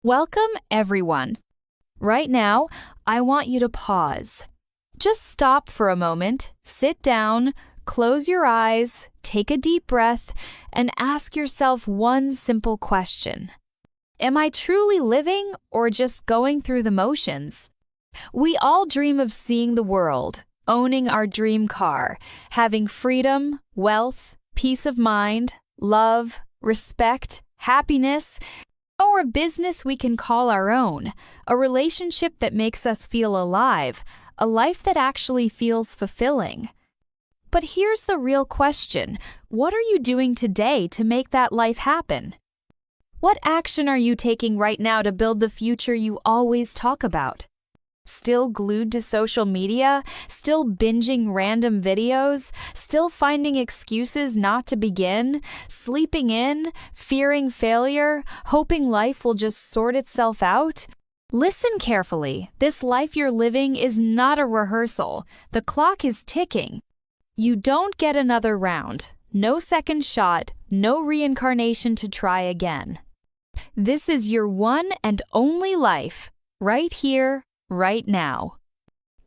Welcome, everyone. Right now, I want you to pause. Just stop for a moment, sit down, close your eyes, take a deep breath, and ask yourself one simple question. Am I truly living or just going through the motions? We all dream of seeing the world, owning our dream car, having freedom, wealth, peace of mind, love, respect, happiness, or a business we can call our own, a relationship that makes us feel alive, a life that actually feels fulfilling. But here's the real question. What are you doing today to make that life happen? What action are you taking right now to build the future you always talk about? Still glued to social media? Still binging random videos? Still finding excuses not to begin? Sleeping in? Fearing failure? Hoping life will just sort itself out? Listen carefully. This life you're living is not a rehearsal. The clock is ticking. You don't get another round. No second shot. No reincarnation to try again. This is your one and only life. Right here. Right now.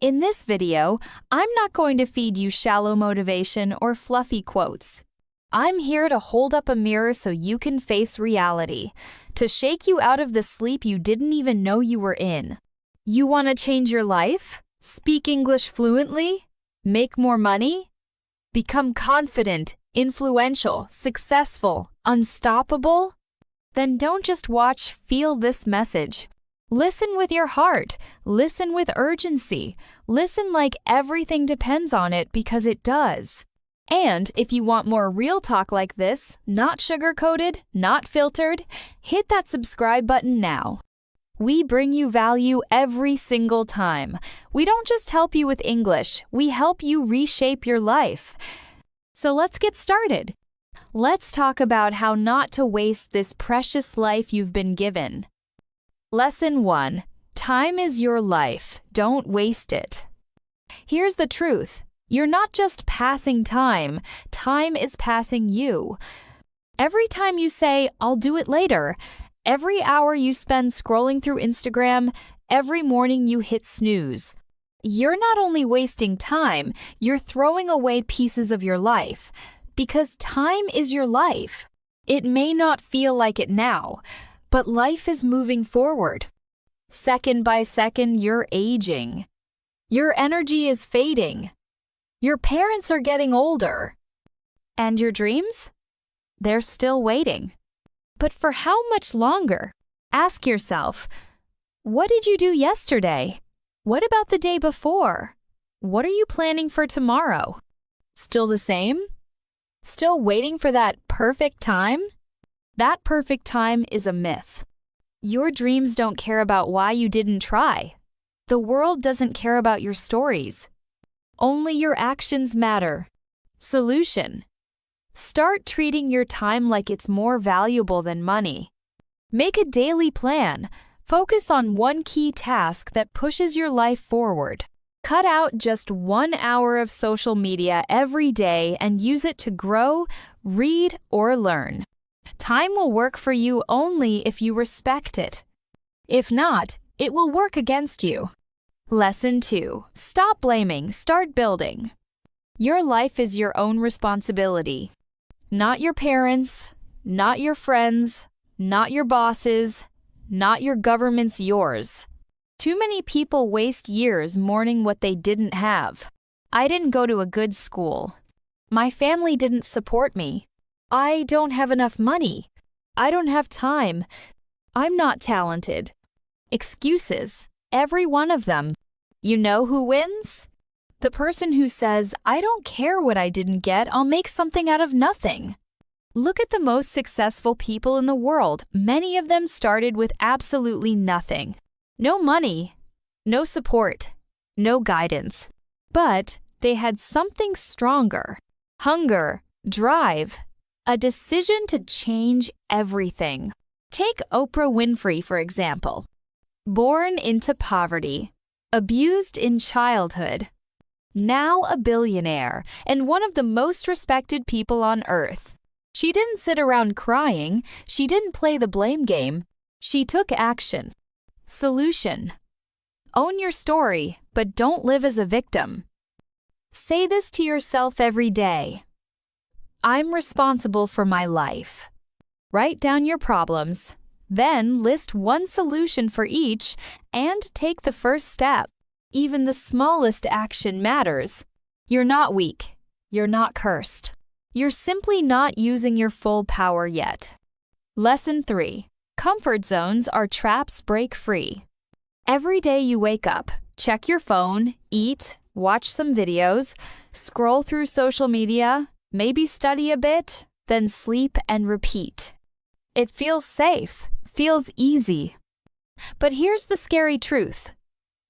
In this video, I'm not going to feed you shallow motivation or fluffy quotes. I'm here to hold up a mirror so you can face reality, to shake you out of the sleep you didn't even know you were in. You want to change your life? Speak English fluently? Make more money? Become confident, influential, successful, unstoppable? Then don't just watch, feel this message. Listen with your heart. Listen with urgency. Listen like everything depends on it because it does. And if you want more real talk like this, not sugar-coated, not filtered, hit that subscribe button now. We bring you value every single time. We don't just help you with English, we help you reshape your life. So let's get started. Let's talk about how not to waste this precious life you've been given. Lesson 1. Time is your life. Don't waste it. Here's the truth. You're not just passing time. Time is passing you. Every time you say, I'll do it later, every hour you spend scrolling through Instagram, every morning you hit snooze, you're not only wasting time, you're throwing away pieces of your life. Because time is your life. It may not feel like it now, but life is moving forward. Second by second, you're aging. Your energy is fading. Your parents are getting older. And your dreams? They're still waiting. But for how much longer? Ask yourself, what did you do yesterday? What about the day before? What are you planning for tomorrow? Still the same? Still waiting for that perfect time? That perfect time is a myth. Your dreams don't care about why you didn't try. The world doesn't care about your stories. Only your actions matter. Solution: start treating your time like it's more valuable than money. Make a daily plan. Focus on one key task that pushes your life forward. Cut out just 1 hour of social media every day and use it to grow, read, or learn. Time will work for you only if you respect it. If not, it will work against you. Lesson 2. Stop blaming, start building. Your life is your own responsibility. Not your parents, not your friends, not your bosses, not your government's yours. Too many people waste years mourning what they didn't have. I didn't go to a good school. My family didn't support me. I don't have enough money. I don't have time. I'm not talented. Excuses, every one of them. You know who wins? The person who says, I don't care what I didn't get, I'll make something out of nothing. Look at the most successful people in the world. Many of them started with absolutely nothing. No money, no support, no guidance. But they had something stronger. Hunger, drive, a decision to change everything. Take Oprah Winfrey, for example. Born into poverty, abused in childhood, now a billionaire and one of the most respected people on earth. She didn't sit around crying. She didn't play the blame game. She took action. Solution. Own your story, but don't live as a victim. Say this to yourself every day. I'm responsible for my life. Write down your problems, then list one solution for each and take the first step. Even the smallest action matters. You're not weak. You're not cursed. You're simply not using your full power yet. Lesson 3. Comfort zones are traps break free. Every day you wake up, check your phone, eat, watch some videos, scroll through social media, maybe study a bit, then sleep and repeat. It feels safe, feels easy. But here's the scary truth.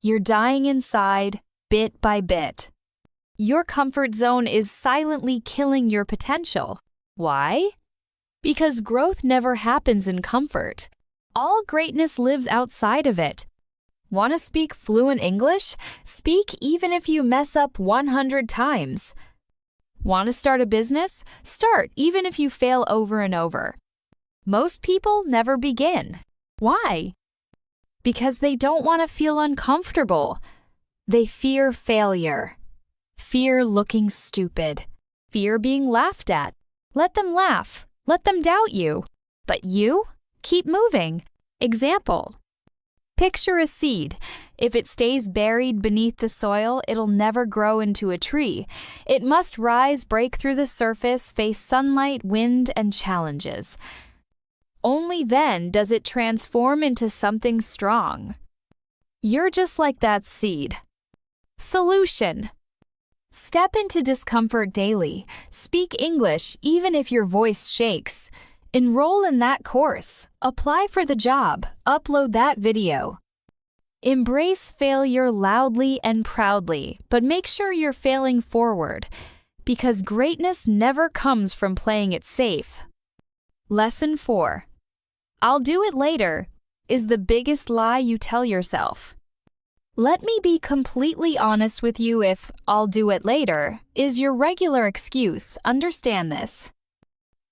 You're dying inside, bit by bit. Your comfort zone is silently killing your potential. Why? Because growth never happens in comfort. All greatness lives outside of it. Want to speak fluent English? Speak even if you mess up 100 times. Want to start a business? Start even if you fail over and over. Most people never begin. Why? Because they don't want to feel uncomfortable. They fear failure. Fear looking stupid. Fear being laughed at. Let them laugh. Let them doubt you. But you? Keep moving. Example. Picture a seed. If it stays buried beneath the soil, it'll never grow into a tree. It must rise, break through the surface, face sunlight, wind, and challenges. Only then does it transform into something strong. You're just like that seed. Solution. Step into discomfort daily. Speak English even if your voice shakes. Enroll in that course. Apply for the job. Upload that video. Embrace failure loudly and proudly, but make sure you're failing forward, because greatness never comes from playing it safe. Lesson 4. I'll do it later is the biggest lie you tell yourself. Let me be completely honest with you. If "I'll do it later" is your regular excuse, understand this.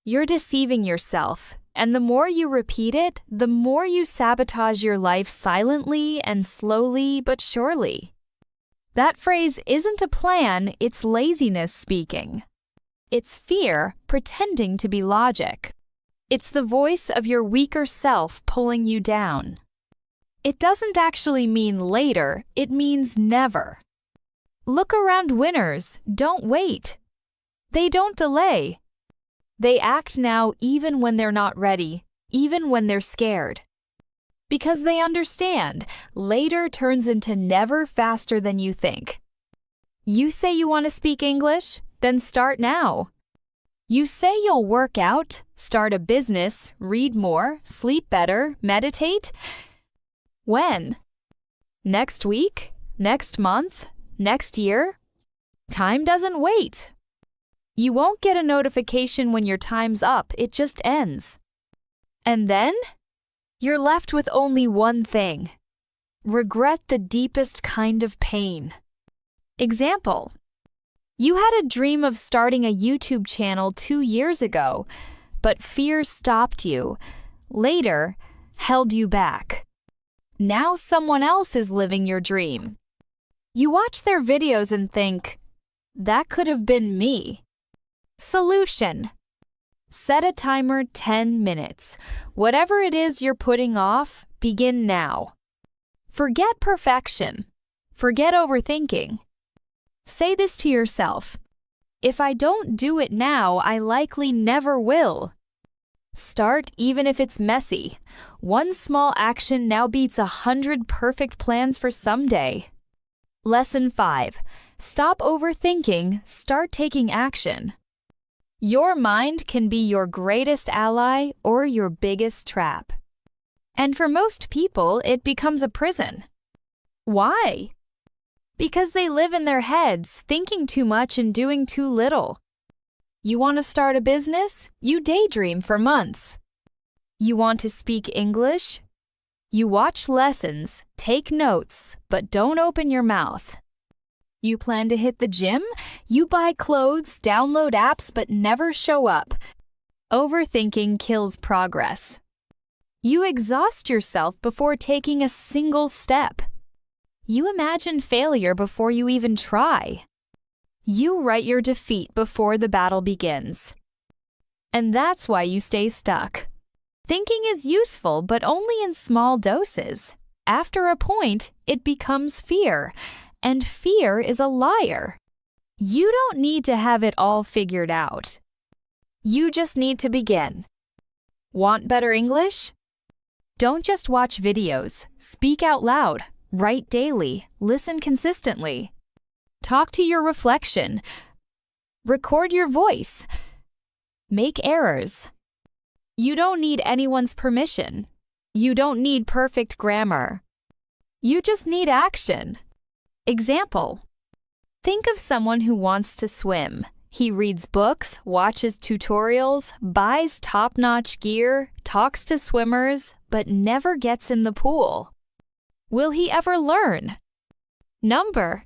You're deceiving yourself, and the more you repeat it, the more you sabotage your life silently and slowly but surely. That phrase isn't a plan, it's laziness speaking. It's fear pretending to be logic. It's the voice of your weaker self pulling you down. It doesn't actually mean later, it means never. Look around winners, don't wait. They don't delay. They act now even when they're not ready, even when they're scared. Because they understand, later turns into never faster than you think. You say you want to speak English? Then start now. You say you'll work out, start a business, read more, sleep better, meditate? When? Next week? Next month? Next year? Time doesn't wait. You won't get a notification when your time's up, it just ends. And then? You're left with only one thing. Regret, the deepest kind of pain. Example. You had a dream of starting a YouTube channel 2 years ago, but fear stopped you. Later, held you back. Now someone else is living your dream. You watch their videos and think, that could have been me. Solution. Set a timer 10 minutes. Whatever it is you're putting off, begin now. Forget perfection. Forget overthinking. Say this to yourself. If I don't do it now, I likely never will. Start even if it's messy. One small action now beats 100 perfect plans for someday. Lesson 5. Stop overthinking, start taking action. Your mind can be your greatest ally or your biggest trap. And for most people, it becomes a prison. Why? Because they live in their heads, thinking too much and doing too little. You want to start a business? You daydream for months. You want to speak English? You watch lessons, take notes, but don't open your mouth. You plan to hit the gym? You buy clothes, download apps, but never show up. Overthinking kills progress. You exhaust yourself before taking a single step. You imagine failure before you even try. You write your defeat before the battle begins. And that's why you stay stuck. Thinking is useful, but only in small doses. After a point, it becomes fear, and fear is a liar. You don't need to have it all figured out. You just need to begin. Want better English? Don't just watch videos. Speak out loud. Write daily. Listen consistently. Talk to your reflection. Record your voice. Make errors. You don't need anyone's permission. You don't need perfect grammar. You just need action. Example. Think of someone who wants to swim. He reads books, watches tutorials, buys top-notch gear, talks to swimmers, but never gets in the pool. Will he ever learn? Number.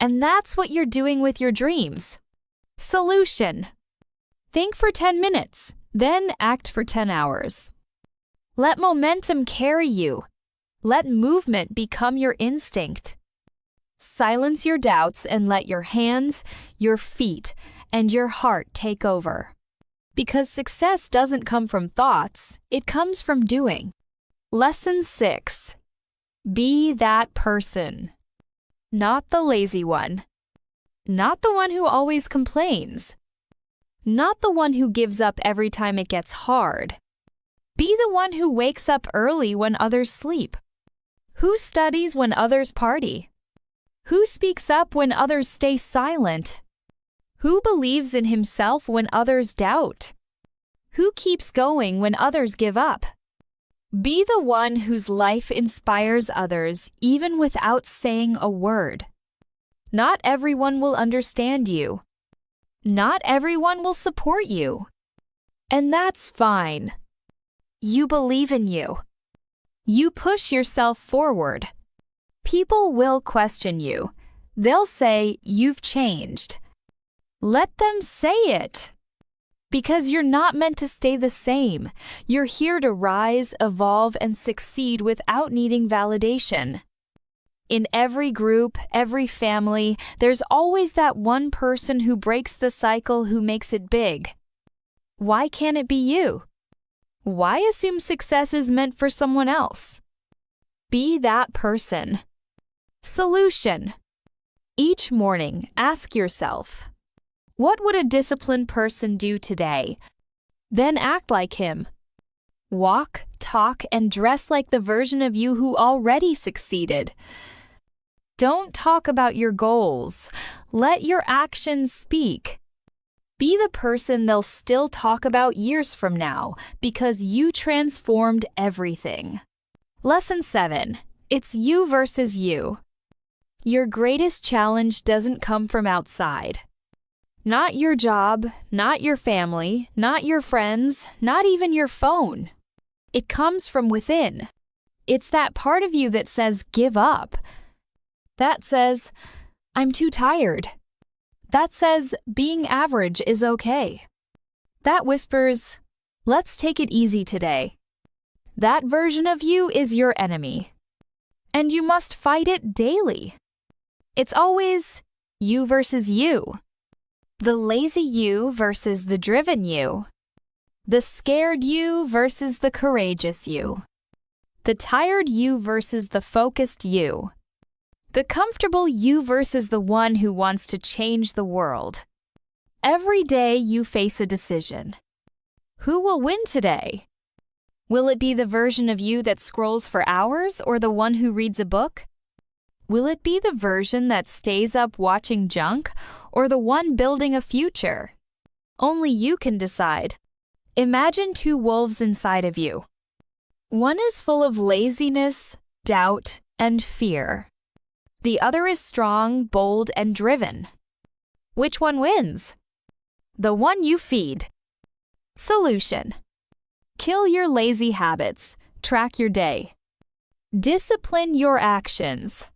And that's what you're doing with your dreams. Solution. Think for 10 minutes, then act for 10 hours. Let momentum carry you. Let movement become your instinct. Silence your doubts and let your hands, your feet, and your heart take over. Because success doesn't come from thoughts, it comes from doing. Lesson 6. Be that person. Not the lazy one. Not the one who always complains. Not the one who gives up every time it gets hard. Be the one who wakes up early when others sleep. Who studies when others party? Who speaks up when others stay silent? Who believes in himself when others doubt? Who keeps going when others give up? Be the one whose life inspires others even without saying a word. Not everyone will understand you. Not everyone will support you. And that's fine. You believe in you. You push yourself forward. People will question you. They'll say you've changed. Let them say it. Because you're not meant to stay the same. You're here to rise, evolve, and succeed without needing validation. In every group, every family, there's always that one person who breaks the cycle, who makes it big. Why can't it be you? Why assume success is meant for someone else? Be that person. Solution. Each morning, ask yourself, what would a disciplined person do today? Then act like him. Walk, talk, and dress like the version of you who already succeeded. Don't talk about your goals. Let your actions speak. Be the person they'll still talk about years from now because you transformed everything. Lesson 7. It's you versus you. Your greatest challenge doesn't come from outside. Not your job, not your family, not your friends, not even your phone. It comes from within. It's that part of you that says, give up. That says, I'm too tired. That says, being average is okay. That whispers, let's take it easy today. That version of you is your enemy. And you must fight it daily. It's always you versus you. The lazy you versus the driven you. The scared you versus the courageous you. The tired you versus the focused you. The comfortable you versus the one who wants to change the world. Every day you face a decision. Who will win today? Will it be the version of you that scrolls for hours or the one who reads a book? Will it be the version that stays up watching junk or the one building a future? Only you can decide. Imagine two wolves inside of you. One is full of laziness, doubt, and fear. The other is strong, bold, and driven. Which one wins? The one you feed. Solution. Kill your lazy habits. Track your day. Discipline your actions.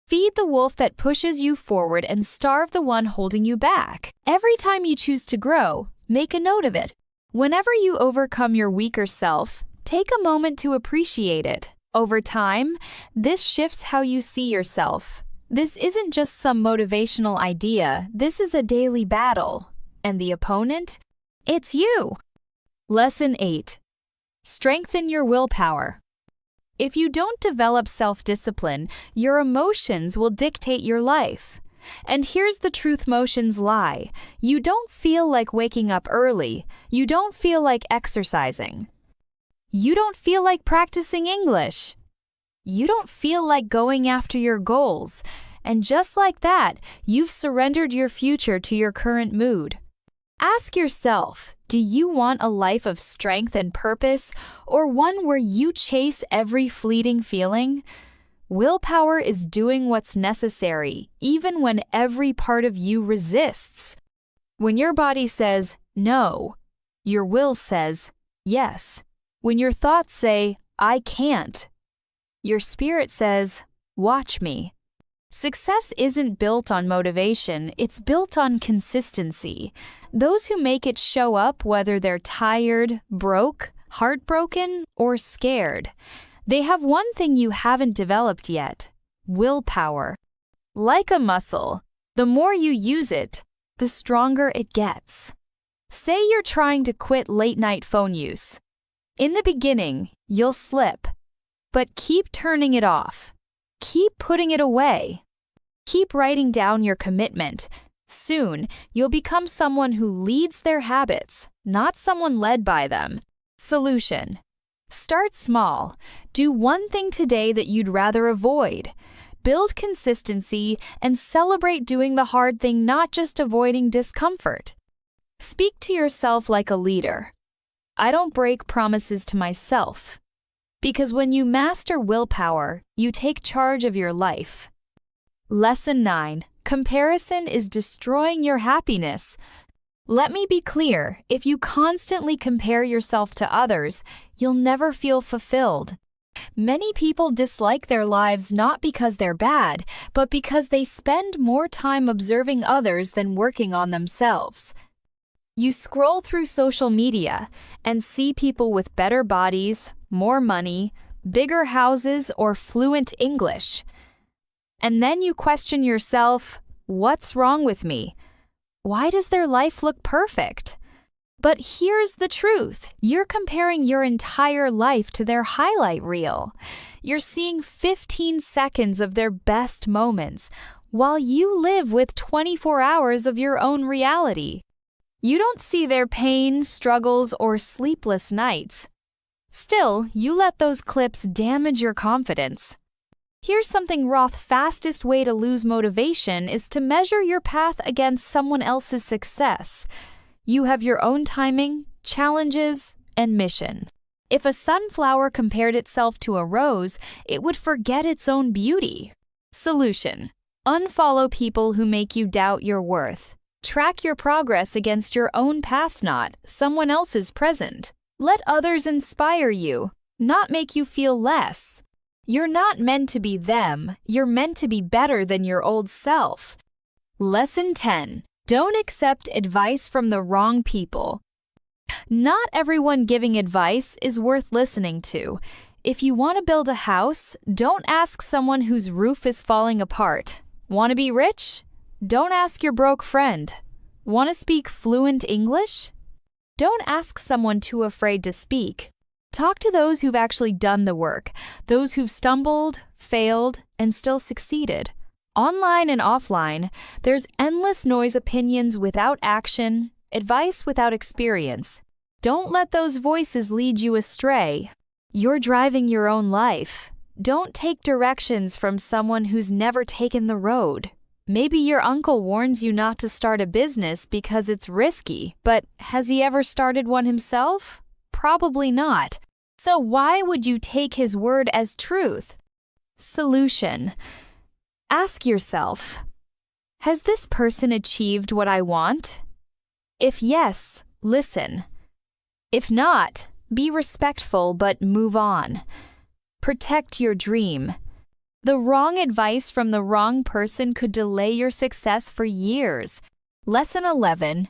Feed the wolf that pushes you forward and starve the one holding you back. Every time you choose to grow, make a note of it. Whenever you overcome your weaker self, Take a moment to appreciate it. Over time, this shifts how you see yourself. This isn't just some motivational idea, this is a daily battle. And the opponent? It's you. Lesson 8. Strengthen your willpower. If you don't develop self-discipline, your emotions will dictate your life. And here's the truth motions lie. You don't feel like waking up early. You don't feel like exercising. You don't feel like practicing English. You don't feel like going after your goals. And just like that, you've surrendered your future to your current mood. Ask yourself, do you want a life of strength and purpose, or one where you chase every fleeting feeling? Willpower is doing what's necessary, even when every part of you resists. When your body says no, your will says yes. When your thoughts say, I can't, your spirit says, watch me. Success isn't built on motivation, it's built on consistency. Those who make it show up whether they're tired, broke, heartbroken, or scared. They have one thing you haven't developed yet: willpower. Like a muscle, the more you use it, the stronger it gets. Say you're trying to quit late-night phone use. In the beginning, you'll slip, but keep turning it off. Keep putting it away. Keep writing down your commitment. Soon, you'll become someone who leads their habits, not someone led by them. Solution. Start small. Do one thing today that you'd rather avoid. Build consistency and celebrate doing the hard thing, not just avoiding discomfort. Speak to yourself like a leader. I don't break promises to myself. Because when you master willpower, you take charge of your life. Lesson 9. Comparison is destroying your happiness. Let me be clear, if you constantly compare yourself to others, you'll never feel fulfilled. Many people dislike their lives not because they're bad, but because they spend more time observing others than working on themselves. You scroll through social media and see people with better bodies, more money, bigger houses, or fluent English. And then you question yourself, what's wrong with me? Why does their life look perfect? But here's the truth. You're comparing your entire life to their highlight reel. You're seeing 15 seconds of their best moments, while you live with 24 hours of your own reality. You don't see their pain, struggles, or sleepless nights. Still, you let those clips damage your confidence. Here's something Roth's fastest way to lose motivation is to measure your path against someone else's success. You have your own timing, challenges, and mission. If a sunflower compared itself to a rose, it would forget its own beauty. Solution. Unfollow people who make you doubt your worth. Track your progress against your own past, not someone else's present. Let others inspire you, not make you feel less. You're not meant to be them, you're meant to be better than your old self. Lesson 10. Don't accept advice from the wrong people. Not everyone giving advice is worth listening to. If you want to build a house, don't ask someone whose roof is falling apart. Want to be rich? Don't ask your broke friend. Want to speak fluent English? Don't ask someone too afraid to speak. Talk to those who've actually done the work, those who've stumbled, failed, and still succeeded. Online and offline, there's endless noise, opinions without action, advice without experience. Don't let those voices lead you astray. You're driving your own life. Don't take directions from someone who's never taken the road. Maybe your uncle warns you not to start a business because it's risky, but has he ever started one himself? Probably not. So why would you take his word as truth? Solution. Ask yourself, has this person achieved what I want? If yes, listen. If not, be respectful but move on. Protect your dream. The wrong advice from the wrong person could delay your success for years. Lesson 11.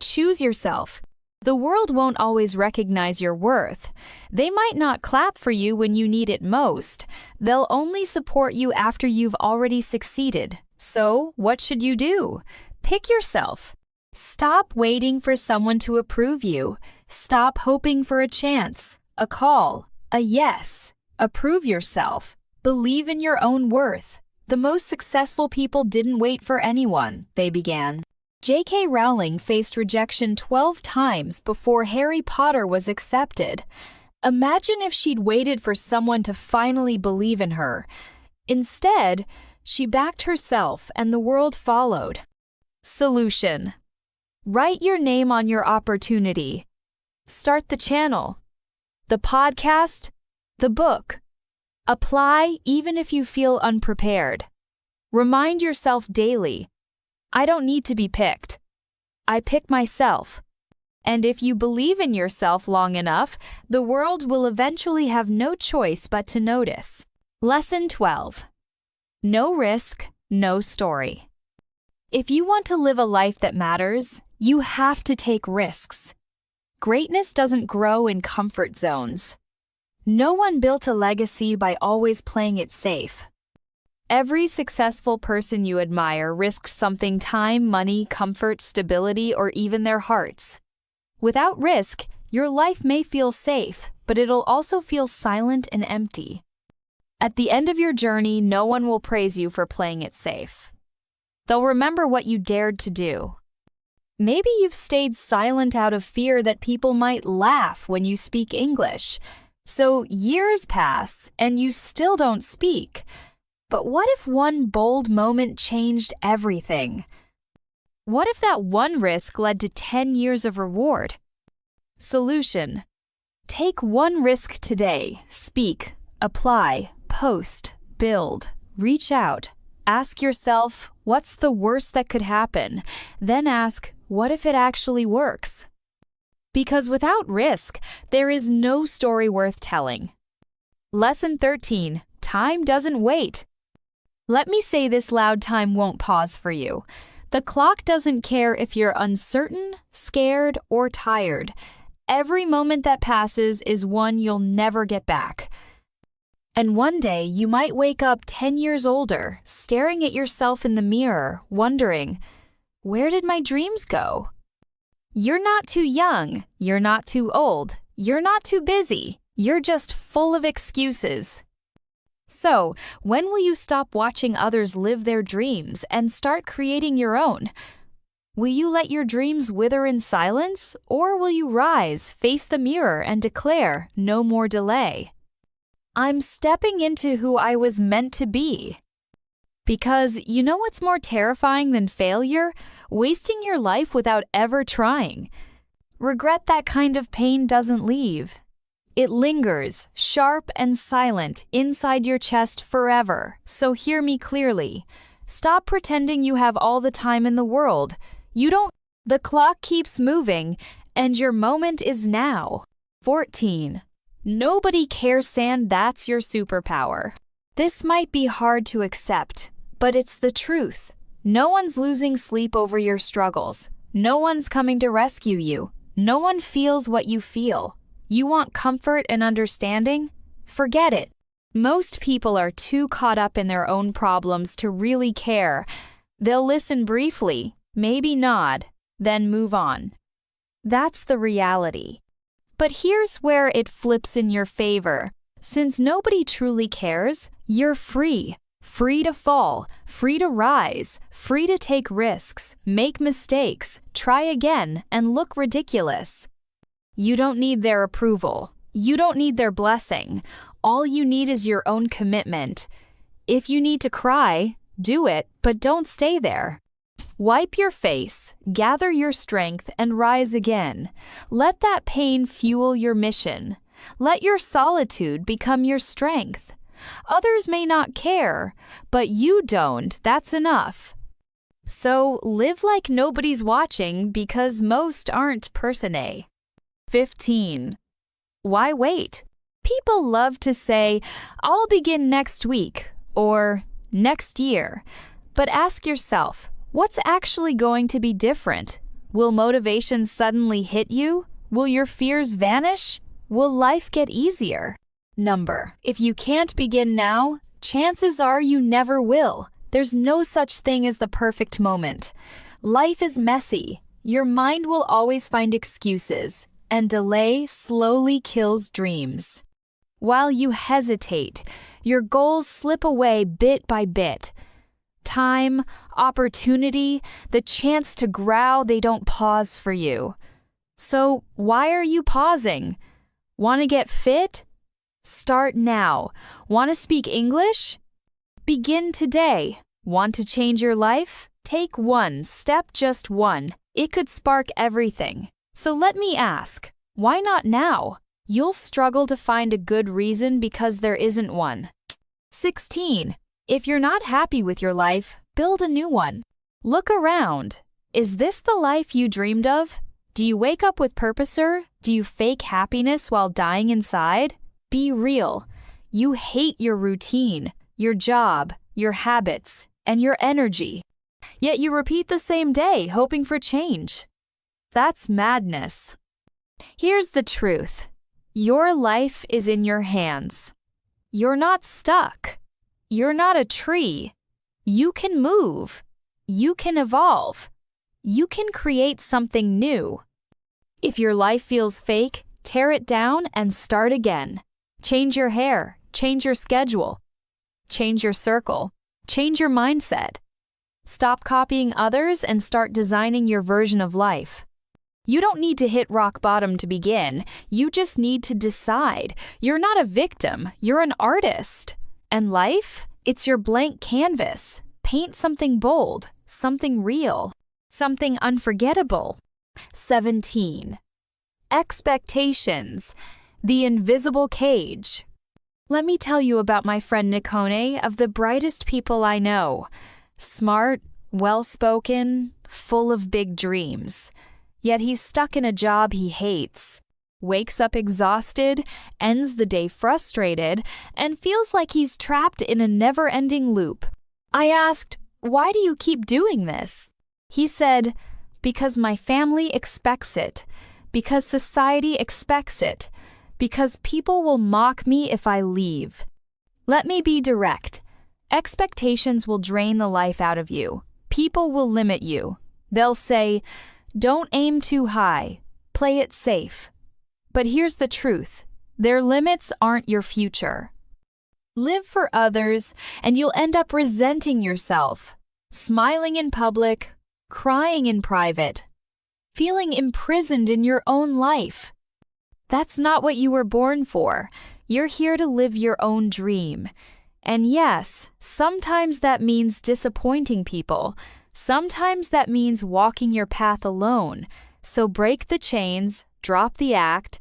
Choose yourself. The world won't always recognize your worth. They might not clap for you when you need it most. They'll only support you after you've already succeeded. So, what should you do? Pick yourself. Stop waiting for someone to approve you. Stop hoping for a chance, a call, a yes. Approve yourself. Believe in your own worth. The most successful people didn't wait for anyone, they began. J.K. Rowling faced rejection 12 times before Harry Potter was accepted. Imagine if she'd waited for someone to finally believe in her. Instead, she backed herself and the world followed. Solution: write your name on your opportunity. Start the channel, the podcast, the book. Apply even if you unprepared. unprepared. Remind yourself daily, I don't need to be picked. I pick myself. And if you believe in yourself long enough, the world will eventually have no choice but to notice. Lesson 12. No risk, no story. If you want to live a life that matters, you have to take risks. Greatness doesn't grow in comfort zones. No one built a legacy by always playing it safe. Every successful person you admire risks something: time, money, comfort, stability, or even their hearts. Without risk, your life may feel safe, but it'll also feel silent and empty. At the end of your journey, no one will praise you for playing it safe. They'll remember what you dared to do. Maybe you've stayed silent out of fear that people might laugh when you speak English. So years pass and you still don't speak. But what if one bold moment changed everything? What if that one risk led to 10 years of reward? Solution: take one risk today. Speak, apply, post, build, reach out. Ask yourself, what's the worst that could happen? Then ask, what if it actually works? Because without risk, there is no story worth telling. Lesson 13. Time doesn't wait. Let me say this loud: time won't pause for you. The clock doesn't care if you're uncertain, scared, or tired. Every moment that passes is one you'll never get back. And one day you might wake up 10 years older, staring at yourself in the mirror, wondering, where did my dreams go? You're not too young, you're not too old, you're not too busy, you're just full of excuses. So, when will you stop watching others live their dreams and start creating your own? Will you let your dreams wither in silence, or will you rise, face the mirror, and declare, no more delay? I'm stepping into who I was meant to be. Because you know what's more terrifying than failure? Wasting your life without ever trying. Regret that kind of pain doesn't leave. It lingers, sharp and silent, inside your chest forever. So hear me clearly. Stop pretending you have all the time in the world. You don't. The clock keeps moving, and your moment is now. 14. Nobody cares, and that's your superpower. This might be hard to accept, but it's the truth. No one's losing sleep over your struggles. No one's coming to rescue you. No one feels what you feel. You want comfort and understanding? Forget it. Most people are too caught up in their own problems to really care. They'll listen briefly, maybe nod, then move on. That's the reality. But here's where it flips in your favor. Since nobody truly cares, you're free. Free to fall, free to rise, free to take risks, make mistakes, try again, and look ridiculous. You don't need their approval. You don't need their blessing. All you need is your own commitment. If you need to cry, do it, but don't stay there. Wipe your face, gather your strength, and rise again. Let that pain fuel your mission. Let your solitude become your strength. Others may not care, but you don't. That's enough. So live like nobody's watching, because most aren't personae. 15. Why wait? People love to say, I'll begin next week or next year. But ask yourself, what's actually going to be different? Will motivation suddenly hit you? Will your fears vanish? Will life get easier? Number. If you can't begin now, chances are you never will. There's no such thing as the perfect moment. Life is messy. Your mind will always find excuses, and delay slowly kills dreams. While you hesitate, your goals slip away bit by bit. Time, opportunity, the chance to grow, they don't pause for you. So why are you pausing? Want to get fit? Start now. Want to speak English? Begin today. Want to change your life? Take one step, just one. It could spark everything. So let me ask, why not now? You'll struggle to find a good reason because there isn't one. 16. If you're not happy with your life, build a new one. Look around. Is this the life you dreamed of? Do you wake up with purpose, or do you fake happiness while dying inside? Be real. You hate your routine, your job, your habits, and your energy. Yet you repeat the same day, hoping for change. That's madness. Here's the truth. Your life is in your hands. You're not stuck. You're not a tree. You can move. You can evolve. You can create something new. If your life feels fake, tear it down and start again. Change your hair, change your schedule, change your circle, change your mindset. Stop copying others and start designing your version of life. You don't need to hit rock bottom to begin. You just need to decide. You're not a victim, you're an artist. And life? It's your blank canvas. Paint something bold, something real, something unforgettable. 17. Expectations. The invisible cage. Let me tell you about my friend Nikone, of the brightest people I know. Smart, well-spoken, full of big dreams. Yet he's stuck in a job he hates. Wakes up exhausted, ends the day frustrated, and feels like he's trapped in a never-ending loop. I asked, "Why do you keep doing this?" He said, "Because my family expects it. Because society expects it. Because people will mock me if I leave." Let me be direct. Expectations will drain the life out of you. People will limit you. They'll say, "Don't aim too high. Play it safe." But here's the truth. Their limits aren't your future. Live for others, and you'll end up resenting yourself. Smiling in public, crying in private. Feeling imprisoned in your own life. That's not what you were born for. You're here to live your own dream. And yes, sometimes that means disappointing people. Sometimes that means walking your path alone. So break the chains, drop the act.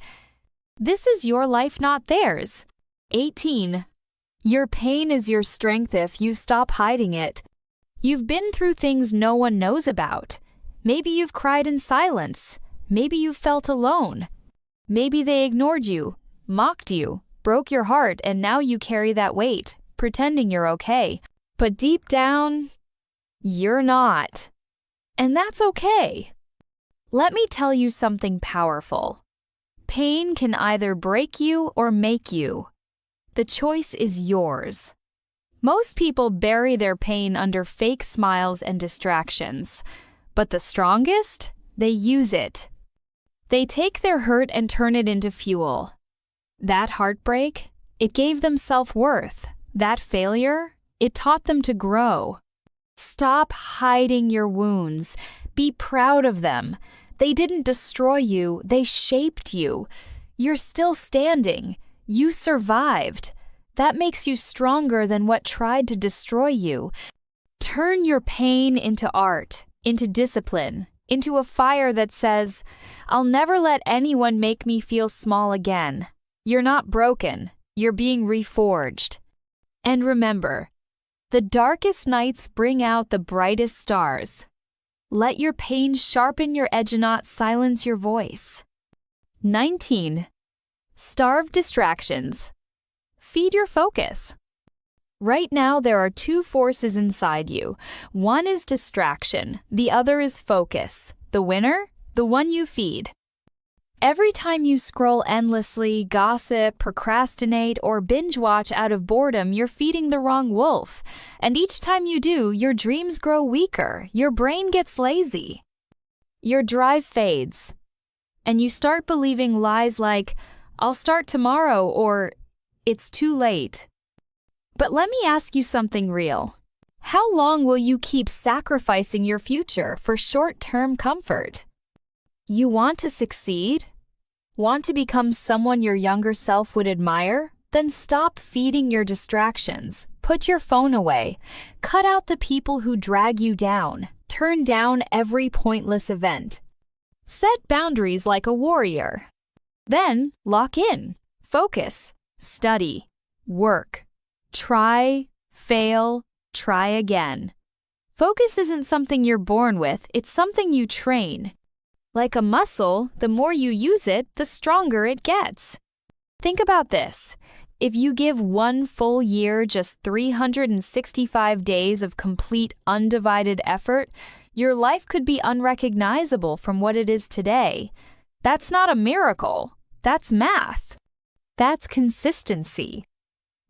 This is your life, not theirs. 18. Your pain is your strength if you stop hiding it. You've been through things no one knows about. Maybe you've cried in silence. Maybe you felt alone. Maybe they ignored you, mocked you, broke your heart, and now you carry that weight, pretending you're okay. But deep down, you're not. And that's okay. Let me tell you something powerful. Pain can either break you or make you. The choice is yours. Most people bury their pain under fake smiles and distractions. But the strongest? They use it. They take their hurt and turn it into fuel. That heartbreak? It gave them self-worth. That failure? It taught them to grow. Stop hiding your wounds. Be proud of them. They didn't destroy you, they shaped you. You're still standing. You survived. That makes you stronger than what tried to destroy you. Turn your pain into art, into discipline, into a fire that says, "I'll never let anyone make me feel small again." You're not broken. You're being reforged. And remember, the darkest nights bring out the brightest stars. Let your pain sharpen your edge and not silence your voice. 19. Starve distractions. Feed your focus. Right now, there are two forces inside you. One is distraction, the other is focus. The winner? The one you feed. Every time you scroll endlessly, gossip, procrastinate, or binge watch out of boredom, you're feeding the wrong wolf. And each time you do, your dreams grow weaker, your brain gets lazy. Your drive fades, and you start believing lies like, "I'll start tomorrow," or "It's too late." But let me ask you something real. How long will you keep sacrificing your future for short-term comfort? You want to succeed? Want to become someone your younger self would admire? Then stop feeding your distractions. Put your phone away. Cut out the people who drag you down. Turn down every pointless event. Set boundaries like a warrior. Then lock in. Focus. Study. Work. Try. Fail. Try again. Focus isn't something you're born with, it's something you train. Like a muscle, the more you use it, the stronger it gets. Think about this. If you give one full year just 365 days of complete undivided effort, your life could be unrecognizable from what it is today. That's not a miracle. That's math. That's consistency.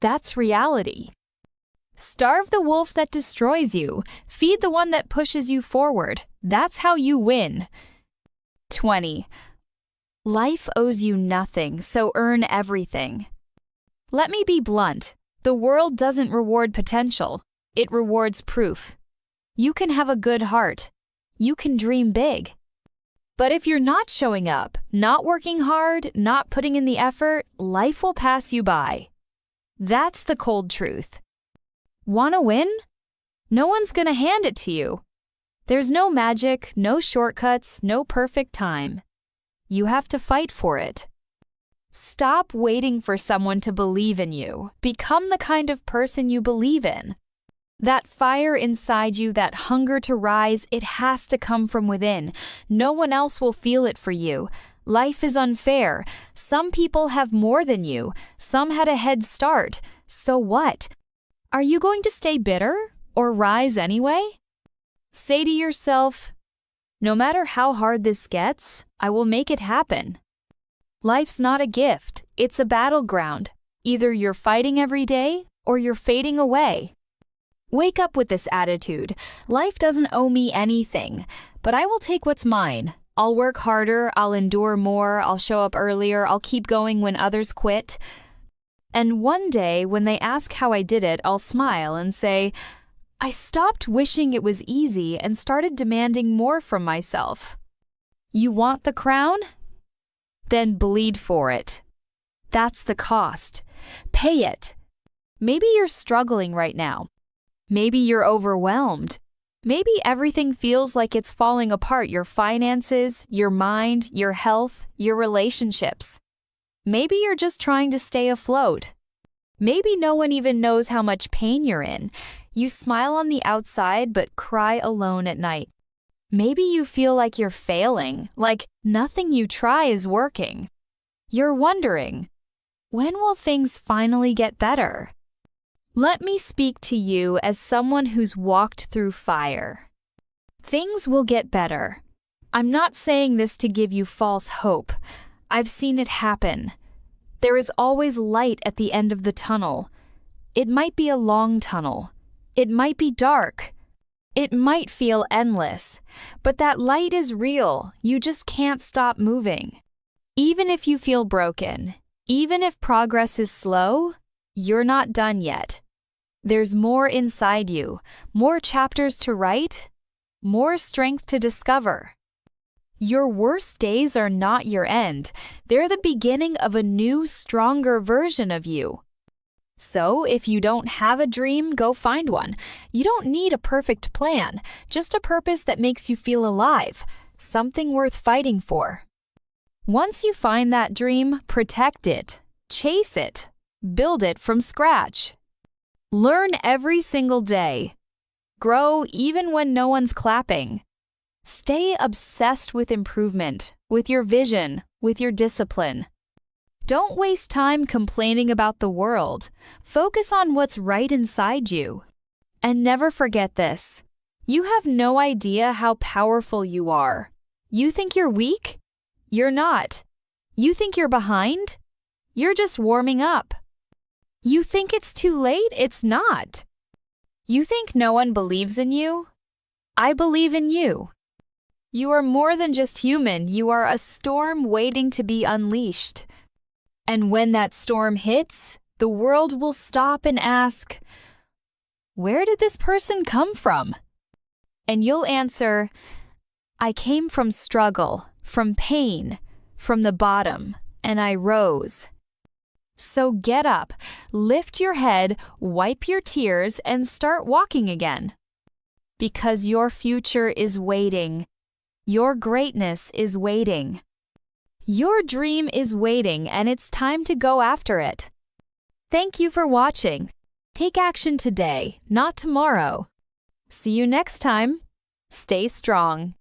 That's reality. Starve the wolf that destroys you. Feed the one that pushes you forward. That's how you win. 20. Life owes you nothing, so earn everything. Let me be blunt. The world doesn't reward potential. It rewards proof. You can have a good heart. You can dream big. But if you're not showing up, not working hard, not putting in the effort, life will pass you by. That's the cold truth. Want to win? No one's gonna hand it to you. There's no magic, no shortcuts, no perfect time. You have to fight for it. Stop waiting for someone to believe in you. Become the kind of person you believe in. That fire inside you, that hunger to rise, it has to come from within. No one else will feel it for you. Life is unfair. Some people have more than you. Some had a head start. So what? Are you going to stay bitter or rise anyway? Say to yourself, no matter how hard this gets, I will make it happen. Life's not a gift, it's a battleground. Either you're fighting every day or you're fading away. Wake up with this attitude. Life doesn't owe me anything, but I will take what's mine. I'll work harder, I'll endure more, I'll show up earlier, I'll keep going when others quit. And one day, when they ask how I did it, I'll smile and say, I stopped wishing it was easy and started demanding more from myself. You want the crown? Then bleed for it. That's the cost. Pay it. Maybe you're struggling right now. Maybe you're overwhelmed. Maybe everything feels like it's falling apart, your finances, your mind, your health, your relationships. Maybe you're just trying to stay afloat. Maybe no one even knows how much pain you're in. You smile on the outside but cry alone at night. Maybe you feel like you're failing, like nothing you try is working. You're wondering, when will things finally get better? Let me speak to you as someone who's walked through fire. Things will get better. I'm not saying this to give you false hope. I've seen it happen. There is always light at the end of the tunnel. It might be a long tunnel. It might be dark. It might feel endless. But that light is real. You just can't stop moving. Even if you feel broken, even if progress is slow, you're not done yet. There's more inside you, more chapters to write, more strength to discover. Your worst days are not your end. They're the beginning of a new, stronger version of you. So, if you don't have a dream, go find one. You don't need a perfect plan, just a purpose that makes you feel alive, something worth fighting for. Once you find that dream, protect it, chase it, build it from scratch. Learn every single day. Grow even when no one's clapping. Stay obsessed with improvement, with your vision, with your discipline. Don't waste time complaining about the world. Focus on what's right inside you. And never forget this. You have no idea how powerful you are. You think you're weak? You're not. You think you're behind? You're just warming up. You think it's too late? It's not. You think no one believes in you? I believe in you. You are more than just human. You are a storm waiting to be unleashed. And when that storm hits, the world will stop and ask, where did this person come from? And you'll answer, I came from struggle, from pain, from the bottom, and I rose. So get up, lift your head, wipe your tears, and start walking again. Because your future is waiting. Your greatness is waiting. Your dream is waiting, and it's time to go after it. Thank you for watching. Take action today, not tomorrow. See you next time. Stay strong.